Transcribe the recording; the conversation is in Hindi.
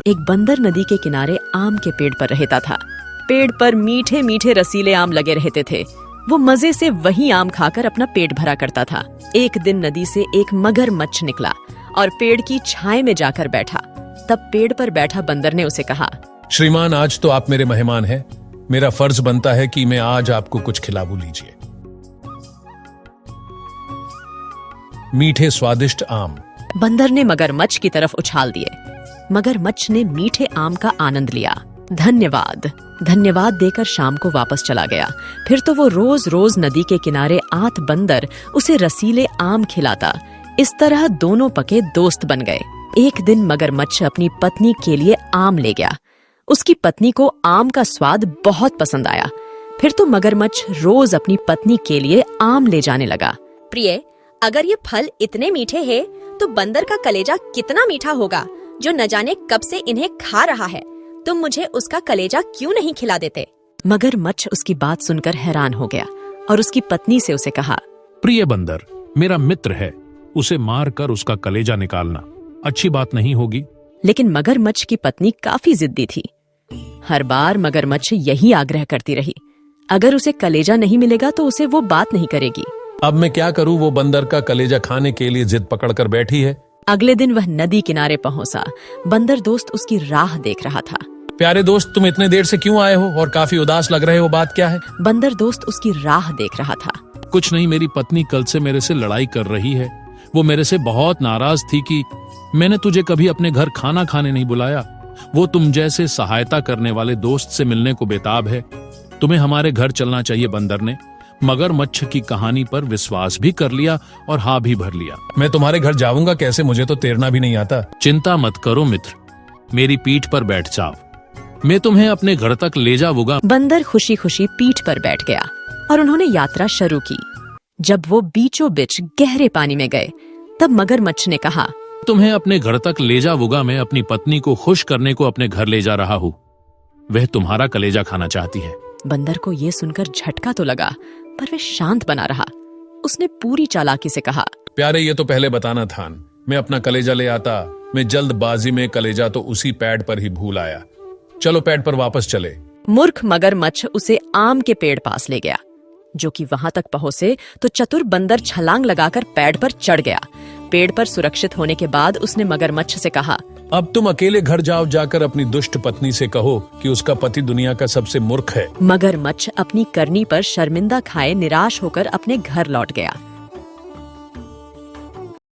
एक बंदर नदी के किनारे आम के पेड़ पर रहता था। पेड़ पर मीठे मीठे रसीले आम लगे रहते थे। वो मजे से वही आम खाकर अपना पेट भरा करता था। एक दिन नदी से एक मगरमच्छ निकला और पेड़ की छाया में जाकर बैठा। तब पेड़ पर बैठा बंदर ने उसे कहा, श्रीमान, आज तो आप मेरे मेहमान हैं। मेरा फर्ज बनता है कि मैं आज आपको कुछ खिलाऊं। लीजिए मीठे स्वादिष्ट आम। बंदर ने मगरमच्छ की तरफ उछाल दिए। मगरमच्छ ने मीठे आम का आनंद लिया। धन्यवाद धन्यवाद देकर शाम को वापस चला गया। फिर तो वो रोज रोज नदी के किनारे आत बंदर उसे रसीले आम खिलाता। इस तरह दोनों पके दोस्त बन गए। एक दिन मगरमच्छ अपनी पत्नी के लिए आम ले गया। उसकी पत्नी को आम का स्वाद बहुत पसंद आया। फिर तो मगरमच्छ रोज अपनी पत्नी के लिए आम ले जाने लगा। प्रिय, अगर ये फल इतने मीठे हैं, तो बंदर का कलेजा कितना मीठा होगा, जो न जाने कब से इन्हें खा रहा है। तुम मुझे उसका कलेजा क्यों नहीं खिला देते? मगरमच्छ उसकी बात सुनकर हैरान हो गया और उसकी पत्नी से उसे कहा, प्रिय बंदर, मेरा मित्र है, उसे मार कर उसका कलेजा निकालना अच्छी बात नहीं होगी। लेकिन मगरमच्छ की पत्नी काफी जिद्दी थी। हर बार मगरमच्छ यही आग्रह करती रही, अगर उसे कलेजा नहीं मिलेगा तो उसे वो बात नहीं करेगी। अब मैं क्या करूं? वो बंदर का कलेजा खाने के लिए जिद पकड़कर बैठी है। अगले दिन वह नदी किनारे पहुंचा। बंदर दोस्त उसकी राह देख रहा था। प्यारे दोस्त, तुम इतने देर से क्यों आए हो और काफी उदास लग रहे हो? बात क्या है? बंदर दोस्त उसकी राह देख रहा था। कुछ नहीं, मेरी पत्नी कल से मेरे से लड़ाई कर रही है। वो मेरे से बहुत नाराज थी कि मैंने तुझे कभी अपने घर खाना खाने नहीं बुलाया। वो तुम जैसे सहायता करने वाले दोस्त से मिलने को बेताब है। तुम्हें हमारे घर चलना चाहिए। बंदर ने मगरमच्छ की कहानी पर विश्वास भी कर लिया और हाँ भी भर लिया। मैं तुम्हारे घर जाऊंगा कैसे? मुझे तो तैरना भी नहीं आता। चिंता मत करो मित्र, मेरी पीठ पर बैठ जाओ, मैं तुम्हें अपने घर तक ले जाऊंगा। बंदर खुशी खुशी पीठ पर बैठ गया और उन्होंने यात्रा शुरू की। जब वो बीचों बीच गहरे पानी में गए, तब मगरमच्छ ने कहा, तुम्हें अपने घर तक ले जाऊंगा। मैं अपनी पत्नी को खुश करने को अपने घर ले जा रहा हूँ। वह तुम्हारा कलेजा खाना चाहती है। बंदर को ये सुनकर झटका तो लगा, पर वह शांत बना रहा। उसने पूरी चालाकी से कहा, प्यारे, ये तो पहले बताना था। मैं अपना कलेजा ले आता। मैं जल्दबाजी में कलेजा तो उसी पैड पर ही भूल आया। चलो पैड पर वापस चले। मूर्ख मगरमच्छ उसे आम के पेड़ पास ले गया। जो कि वहां तक पहुंचे तो चतुर बंदर छलांग लगाकर पेड़ पर चढ़ गया। पेड़ पर सुरक्षित होने के बाद उसने मगरमच्छ से कहा, अब तुम अकेले घर जाओ। जाकर अपनी दुष्ट पत्नी से कहो कि उसका पति दुनिया का सबसे मूर्ख है। मगरमच्छ अपनी करनी पर शर्मिंदा खाए निराश होकर अपने घर लौट गया।